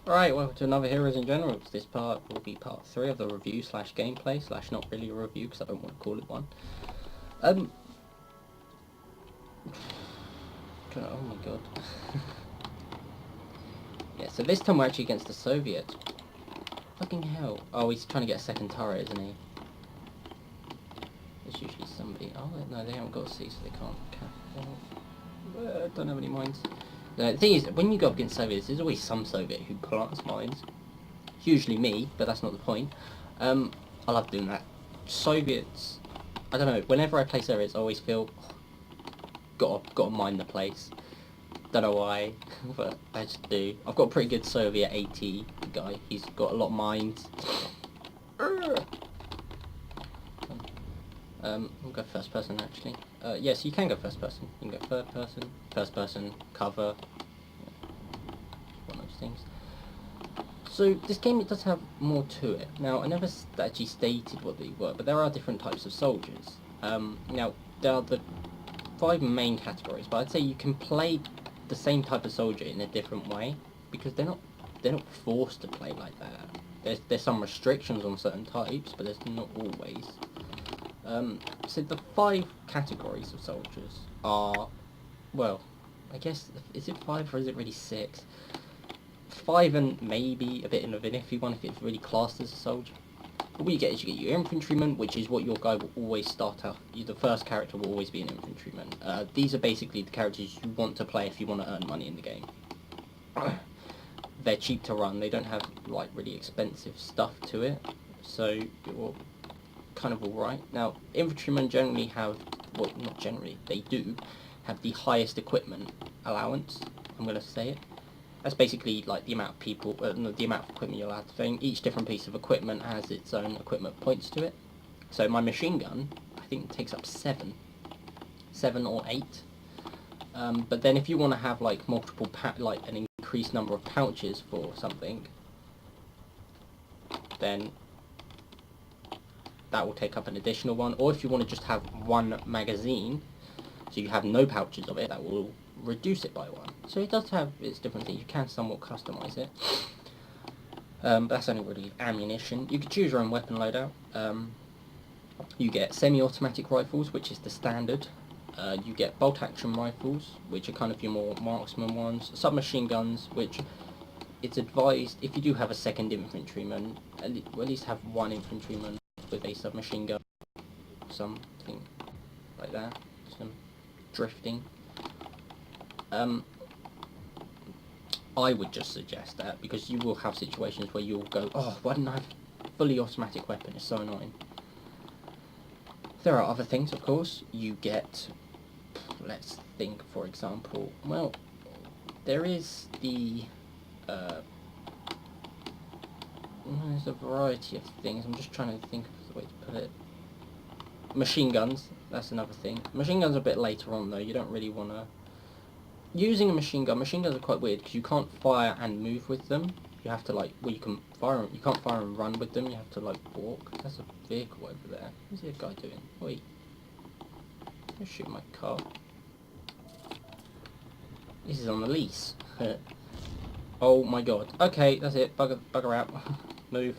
Alright, welcome to another Heroes and Generals. This part will be part 3 of the review slash gameplay slash not really a review because I don't want to call it one. Oh my god. Yeah, so this time we're actually against the Soviets. Fucking hell. Oh, he's trying to get a second turret, isn't he? There's usually somebody. Oh, no, they haven't got a C, so they can't. Don't have any mines. The thing is, when you go up against Soviets, there's always some Soviet who plants mines. It's usually me, but that's not the point. I love doing that. Soviets, I don't know, whenever I play Soviets, I always feel, gotta mine the place. Don't know why, but I just do. I've got a pretty good Soviet AT guy. He's got a lot of mines. We'll go first person actually. Yes, you can go first person. You can go first person, cover. One of those things. So this game, it does have more to it. Now, I never actually stated what they were, but there are different types of soldiers. Now, there are the 5 main categories, but I'd say you can play the same type of soldier in a different way, because they're not forced to play like that. There's some restrictions on certain types, but there's not always. So the 5 categories of soldiers are, well, I guess, is it 5 or is it really 6? 5 and maybe a bit of an iffy one if it's really classed as a soldier. But what you get is you get your infantryman, which is what your guy will always start out. The first character will always be an infantryman. These are basically the characters you want to play if you want to earn money in the game. They're cheap to run, they don't have like really expensive stuff to it, so you're kind of alright. Now, infantrymen generally have, well, not generally, they do have the highest equipment allowance, I'm going to say it. That's basically like the amount of people, the amount of equipment you're allowed to thing. Each different piece of equipment has its own equipment points to it. So my machine gun, I think, takes up 7 or 8. But then if you want to have like multiple, like an increased number of pouches for something, then that will take up an additional one. Or if you want to just have 1 magazine, so you have no pouches of it, that will reduce it by 1. So it does have its different things. You can somewhat customize it. But that's only really ammunition. You can choose your own weapon loadout. You get semi-automatic rifles, which is the standard. You get bolt-action rifles, which are kind of your more marksman ones. Submachine guns, which it's advised, if you do have a second infantryman, at least have 1 infantryman with a submachine gun. Something like that. Some drifting. I would just suggest that, because you will have situations where you'll go, oh, why didn't I have a fully automatic weapon? It's so annoying. There are other things, of course. You get, let's think, for example, well, there is the, there's a variety of things. I'm just trying to think of the way to put it. Machine guns, that's another thing. Machine guns are a bit later on, though. You don't really want to... Using a machine guns are quite weird, because you can't fire and move with them. You have to, like, well, you can fire, you can't fire and run with them, you have to, like, walk. There's a vehicle over there. What's the guy doing? Wait. Don't shoot my car. This is on the lease. Oh my god. Okay, that's it. Bugger out. Move.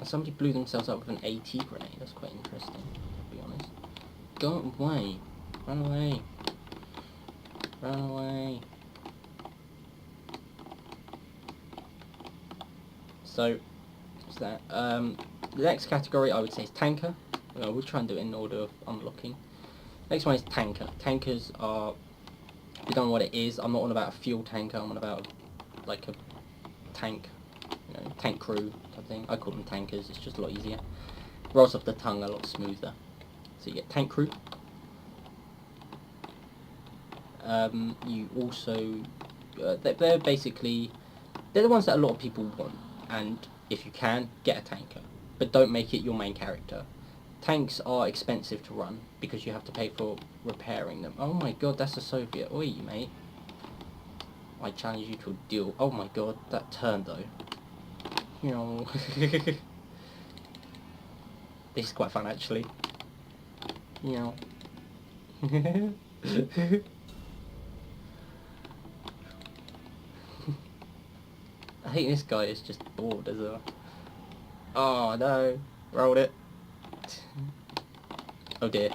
Somebody blew themselves up with an AT grenade. That's quite interesting, to be honest. Go away. Run away. Run away. So, what's that? The next category I would say is tanker. We'll try and do it in order of unlocking. Next one is tanker. Tankers are, if you don't know what it is, I'm not on about a fuel tanker, I'm on about like a tank, you know, tank crew type thing. I call them tankers, it's just a lot easier. Rolls off the tongue a lot smoother. So you get tank crew. You also, they're basically, they're the ones that a lot of people want, and if you can, get a tanker, but don't make it your main character. Tanks are expensive to run, because you have to pay for repairing them. Oh my god, that's a Soviet. Oi, mate. I challenge you to a duel. Oh my god, that turn though. You know. This is quite fun actually. You know. I think this guy is just bored as well. Oh no, rolled it. Oh dear,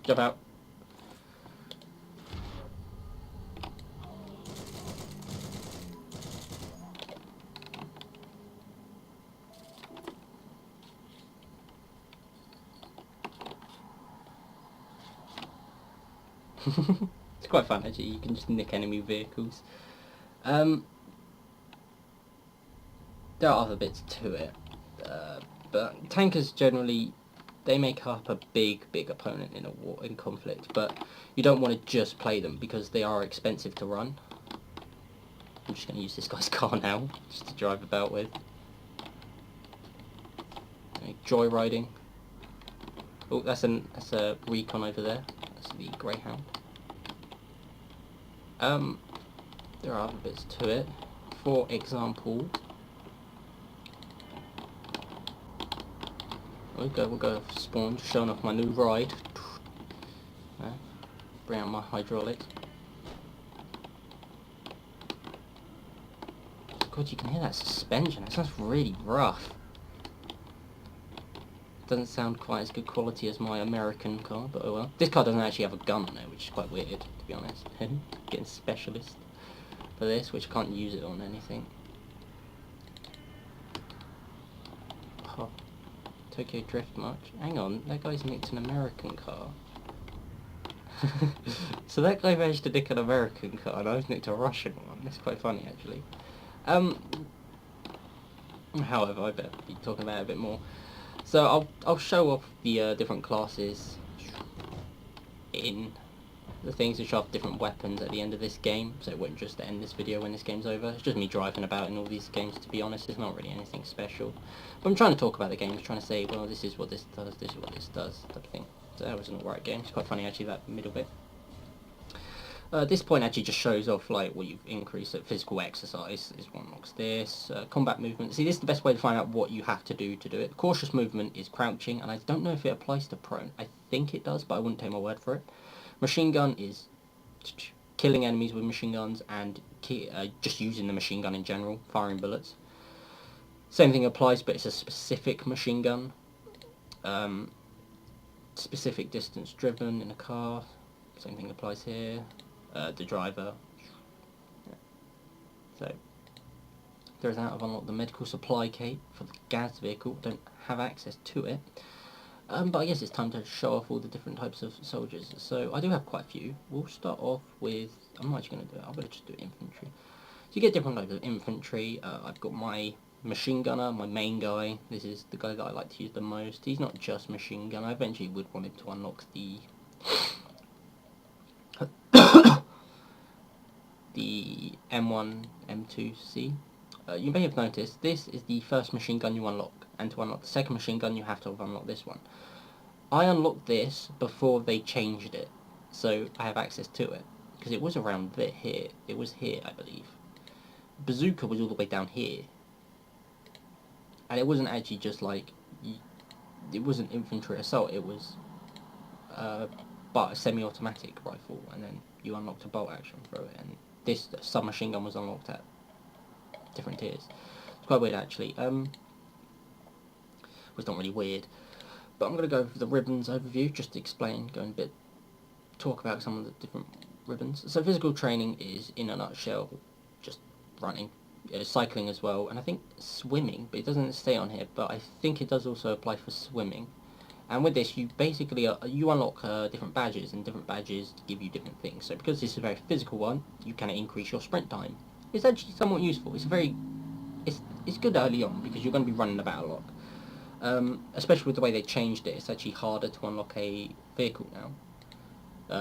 jump out. It's quite fun actually, you can just nick enemy vehicles. There are other bits to it, but tankers generally, they make up a big opponent in a war, in conflict, but you don't want to just play them because they are expensive to run. I'm just going to use this guy's car now, just to drive about with. Joyriding. Oh, that's a recon over there. That's the Greyhound. There are other bits to it. For example, we'll go spawn, just showing off my new ride. Bring out my hydraulics. God, you can hear that suspension. That sounds really rough. Doesn't sound quite as good quality as my American car, but oh well. This car doesn't actually have a gun on it, which is quite weird, to be honest. Getting specialist for this, which I can't use it on anything. Oh, Tokyo Drift much? Hang on, that guy's nicked an American car. So that guy managed to nick an American car, and I've nicked a Russian one. That's quite funny, actually. However, I better be talking about it a bit more. So I'll show off the different classes in the things which have different weapons at the end of this game, so it won't just end this video when this game's over. It's just me driving about in all these games, to be honest. It's not really anything special. But I'm trying to talk about the game, I'm trying to say, well, this is what this does, this is what this does, type of thing. So that was an alright game. It's quite funny actually, that middle bit. This point actually just shows off like what you've increased at physical exercise. This one looks this. Combat movement. See, this is the best way to find out what you have to do it. Cautious movement is crouching, and I don't know if it applies to prone. I think it does, but I wouldn't take my word for it. Machine gun is killing enemies with machine guns and just using the machine gun in general, firing bullets. Same thing applies, but it's a specific machine gun. Specific distance driven in a car. Same thing applies here. The driver. Yeah. So there's that. I've unlocked the medical supply cape for the gas vehicle. Don't have access to it. But I guess it's time to show off all the different types of soldiers. So I do have quite a few. We'll start off with, I'm not actually going to do it, I'm going to just do infantry. So you get different types of infantry. I've got my machine gunner, my main guy. This is the guy that I like to use the most. He's not just machine gun. I eventually would want him to unlock the the M1, M2C. You may have noticed this is the first machine gun you unlock, and to unlock the second machine gun you have to unlock this one. I unlocked this before they changed it, so I have access to it, because it was around here. It was here, I believe. Bazooka was all the way down here, and it wasn't actually just like, it wasn't infantry assault, it was but a semi-automatic rifle, and then you unlocked a bolt action through it, and this submachine gun was unlocked at different tiers. It's quite weird actually. Well, it's not really weird, but I'm going to go over the ribbons overview, just to explain, talk about some of the different ribbons. So physical training is, in a nutshell, just running, cycling as well, and I think swimming, but it doesn't stay on here, but I think it does also apply for swimming. And with this, you basically you unlock different badges, and different badges give you different things. So because this is a very physical one, you can increase your sprint time. It's actually somewhat useful. It's good early on because you're going to be running about a lot. Especially with the way they changed it, it's actually harder to unlock a vehicle now.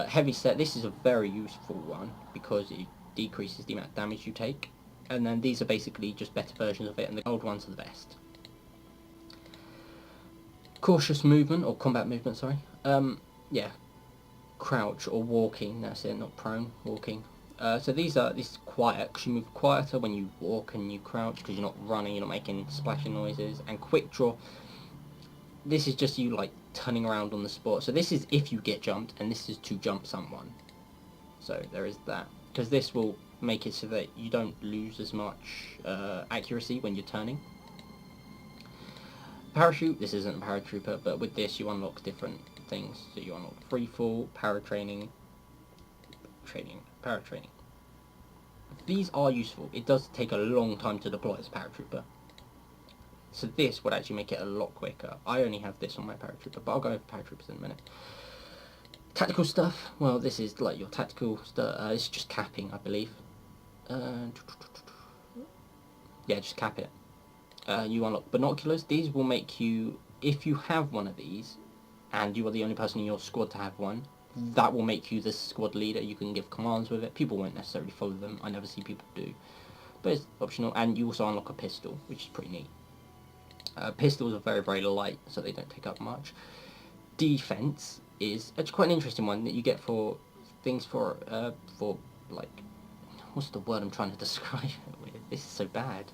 Heavy set. This is a very useful one because it decreases the amount of damage you take. And then these are basically just better versions of it, and the old ones are the best. Cautious movement, or combat movement, sorry. Yeah, crouch or walking, that's it, not prone, walking. So this is quiet, because you move quieter when you walk and you crouch, because you're not running, you're not making splashing noises. And quick draw, this is just you like turning around on the spot. So this is if you get jumped, and this is to jump someone. So there is that, because this will make it so that you don't lose as much accuracy when you're turning. Parachute, this isn't a paratrooper, but with this you unlock different things. So you unlock free fall, paratraining, paratraining. These are useful. It does take a long time to deploy as a paratrooper. So this would actually make it a lot quicker. I only have this on my paratrooper, but I'll go over paratroopers in a minute. Tactical stuff, well, this is like your tactical stuff. It's just capping, I believe. Yeah, just cap it. You unlock binoculars. These will make you, if you have one of these, and you are the only person in your squad to have one, that will make you the squad leader. You can give commands with it. People won't necessarily follow them. I never see people do. But it's optional. And you also unlock a pistol, which is pretty neat. Pistols are very, very light, so they don't take up much. Defense is actually quite an interesting one that you get for things for like, what's the word I'm trying to describe it with? This is so bad.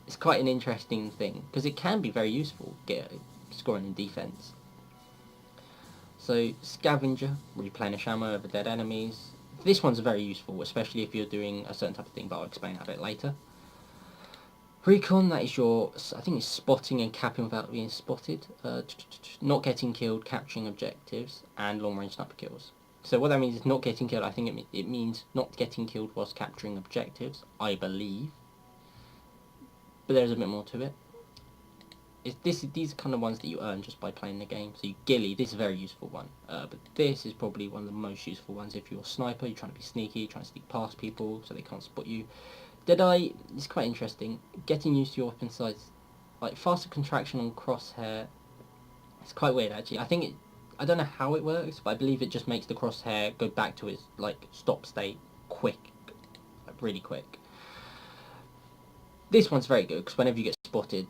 It's quite an interesting thing, because it can be very useful, scoring in defense. So, Scavenger, replenish ammo over dead enemies. This one's very useful, especially if you're doing a certain type of thing, but I'll explain that a bit later. Recon, that is your, I think it's spotting and capping without being spotted. Not getting killed, capturing objectives, and long-range sniper kills. So what that means is not getting killed, I think it means not getting killed whilst capturing objectives, I believe. But there's a bit more to it. These are kind of ones that you earn just by playing the game. So ghillie, this is a very useful one. But this is probably one of the most useful ones if you're a sniper, you're trying to be sneaky, you're trying to sneak past people so they can't spot you. Deadeye is quite interesting. Getting used to your weapon size, like faster contraction on crosshair. It's quite weird actually. I don't know how it works, but I believe it just makes the crosshair go back to its like stop state quick, like really quick. This one's very good because whenever you get spotted,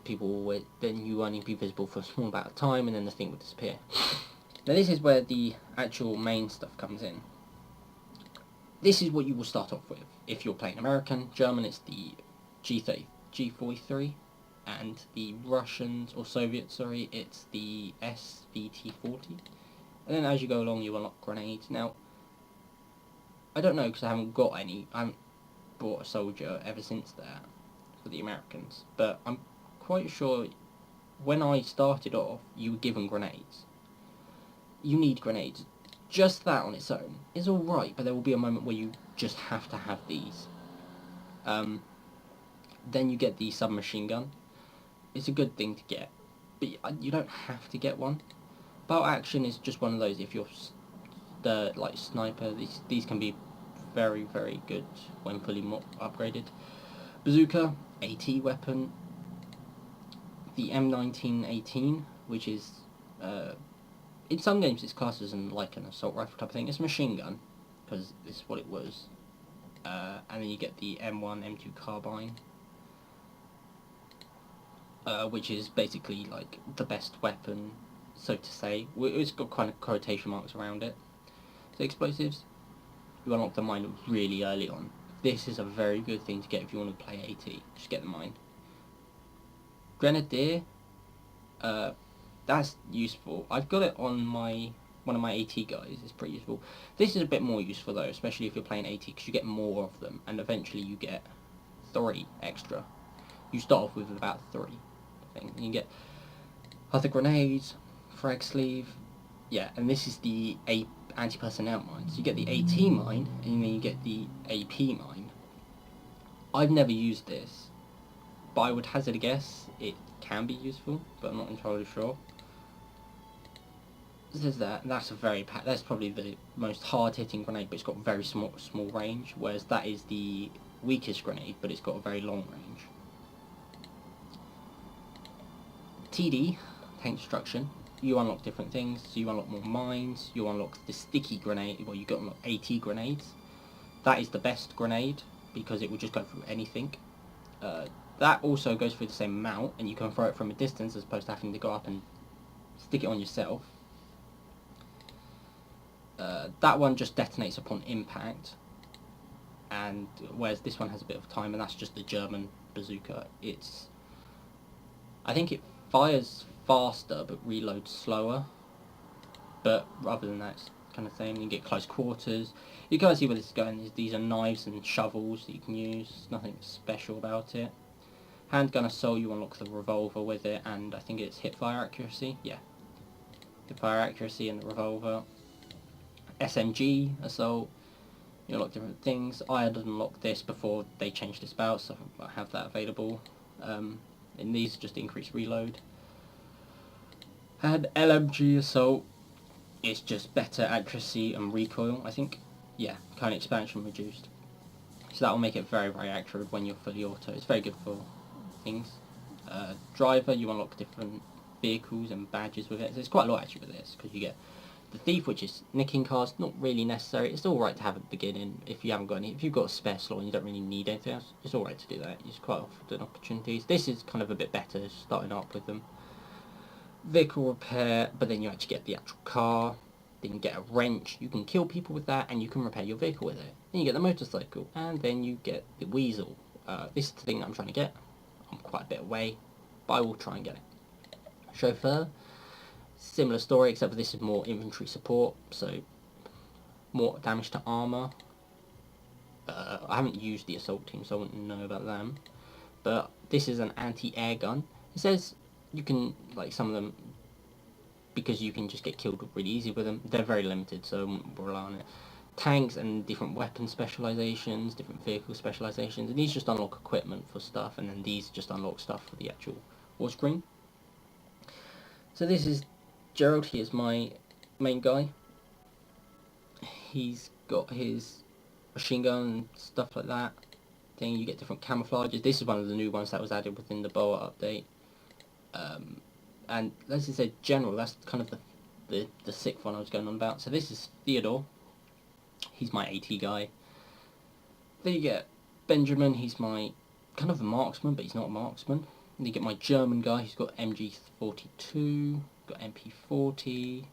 then you only be visible for a small amount of time, and then the thing will disappear. Now this is where the actual main stuff comes in. This is what you will start off with. If you're playing American, German it's the G43, and the Russians, or Soviet, sorry, it's the SVT-40. And then as you go along you unlock grenades. Now, I don't know because I haven't got any, I haven't bought a soldier ever since that for the Americans, but I'm quite sure when I started off you were given grenades. You need grenades. Just that on its own is alright, but there will be a moment where you just have to have these. Then you get the submachine gun. It's a good thing to get, but you don't have to get one. Bolt action is just one of those. If you're the like sniper, these can be very, very good when fully upgraded. Bazooka, AT weapon. The M1918, which is in some games it's classed as like an assault rifle type of thing. It's a machine gun, because this is what it was. And then you get the M1, M2 carbine, which is basically like the best weapon, so to say. It's got kind of quotation marks around it. So explosives, you unlock the mine really early on. This is a very good thing to get if you want to play AT. Just get the mine. Grenadier, that's useful. I've got it on one of my AT guys. It's pretty useful. This is a bit more useful though, especially if you're playing AT, because you get more of them, and eventually you get 3 extra. You start off with about 3. I think you get other grenades, frag sleeve, yeah, and this is the anti-personnel mine. So you get the AT mine, and then you get the AP mine. I've never used this, but I would hazard a guess it can be useful, but I'm not entirely sure. There's that, and that's that's probably the most hard-hitting grenade, but it's got very small range, whereas that is the weakest grenade, but it's got a very long range. TD, tank destruction. You unlock different things, so you unlock more mines, you unlock the sticky grenade, well you got unlock AT grenades. That is the best grenade, because it will just go through anything. That also goes through the same amount, and you can throw it from a distance as opposed to having to go up and stick it on yourself. That one just detonates upon impact, and whereas this one has a bit of time, and that's just the German bazooka. I think it fires faster but reloads slower, but other than that it's kind of thing. You get close quarters. You guys see where this is going. These are knives and shovels that you can use. Nothing special about it. Handgun assault, you unlock the revolver with it, and I think it's hipfire accuracy. Yeah, hipfire accuracy and the revolver. SMG assault, you unlock different things. I had unlocked this before they changed this about, so I have that available. And these just increase reload. And LMG assault, it's just better accuracy and recoil, I think. Yeah, kind of expansion reduced. So that will make it very, very accurate when you're fully auto. It's very good for things. Driver, you unlock different vehicles and badges with it. So there's quite a lot actually with this, because you get the thief, which is nicking cars. Not really necessary. It's all right to have at the beginning if you haven't got any. If you've got a spare slot and you don't really need anything else, it's all right to do that. It's quite often opportunities. This is kind of a bit better starting up with them. Vehicle repair, but then you actually get the actual car. Then you get a wrench. You can kill people with that, and you can repair your vehicle with it. Then you get the motorcycle, and then you get the weasel. This is the thing that I'm trying to get. I'm quite a bit away, but I will try and get it. Chauffeur, similar story, except for this is more infantry support, so more damage to armor. I haven't used the assault team, so I wouldn't know about them. But this is an anti-air gun. It says you can, like some of them, because you can just get killed really easy with them. They're very limited, so I won't rely on it. Tanks and different weapon specializations, different vehicle specializations, and these just unlock equipment for stuff, and then these just unlock stuff for the actual war screen. So this is Gerald. He is my main guy. He's got his machine gun and stuff like that. Then you get different camouflages. This is one of the new ones that was added within the BOA update. And as I said, General, that's kind of the sixth one I was going on about. So this is Theodore. He's my AT guy. Then you get Benjamin. He's my kind of a marksman, but he's not a marksman. Then you get my German guy. He's got MG42, got MP40,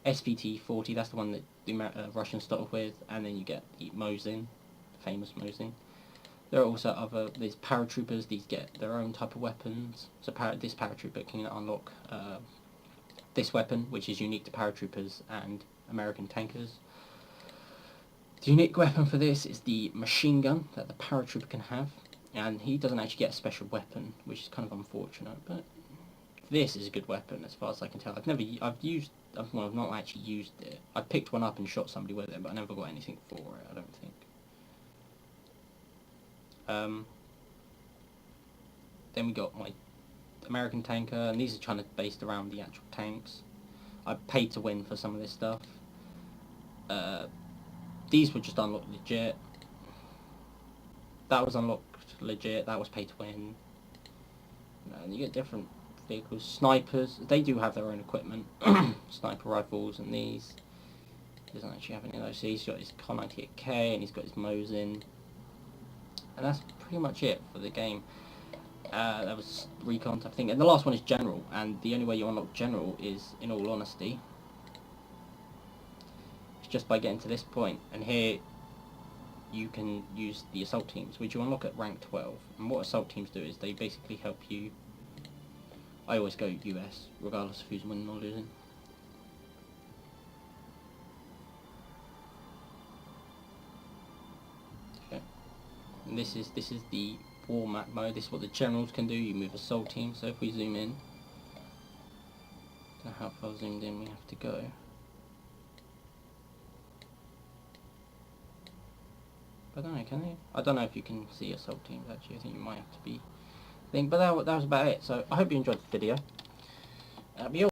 SVT40. That's the one that the Russians started with. And then you get the Mosin, famous Mosin. There are also there's paratroopers. These get their own type of weapons. So this paratrooper can unlock this weapon, which is unique to paratroopers and American tankers. The unique weapon for this is the machine gun that the paratrooper can have, and he doesn't actually get a special weapon, which is kind of unfortunate. But this is a good weapon as far as I can tell. I've not actually used it. I picked one up and shot somebody with it, but I never got anything for it, I don't think. Then we got my American tanker, and these are kind of based around the actual tanks. I paid to win for some of this stuff. These were just unlocked legit. That was unlocked legit. That was pay to win. And you get different vehicles. Snipers, they do have their own equipment. Sniper rifles and these. He doesn't actually have any of those. So he's got his Kar 98K and he's got his Mosin. And that's pretty much it for the game. That was recon type thing. And the last one is General. And the only way you unlock General is, in all honesty, just by getting to this point, and here you can use the assault teams, which you unlock at rank 12. And what assault teams do is they basically help you. I always go US, regardless of who's winning or losing. Okay, and this is the war map mode. This is what the generals can do. You move assault team. So if we zoom in, I don't know how far zoomed in we have to go. I don't know, can you? I don't know if you can see assault teams actually. I think you might have to be. But that was about it. So I hope you enjoyed the video. That'll be all.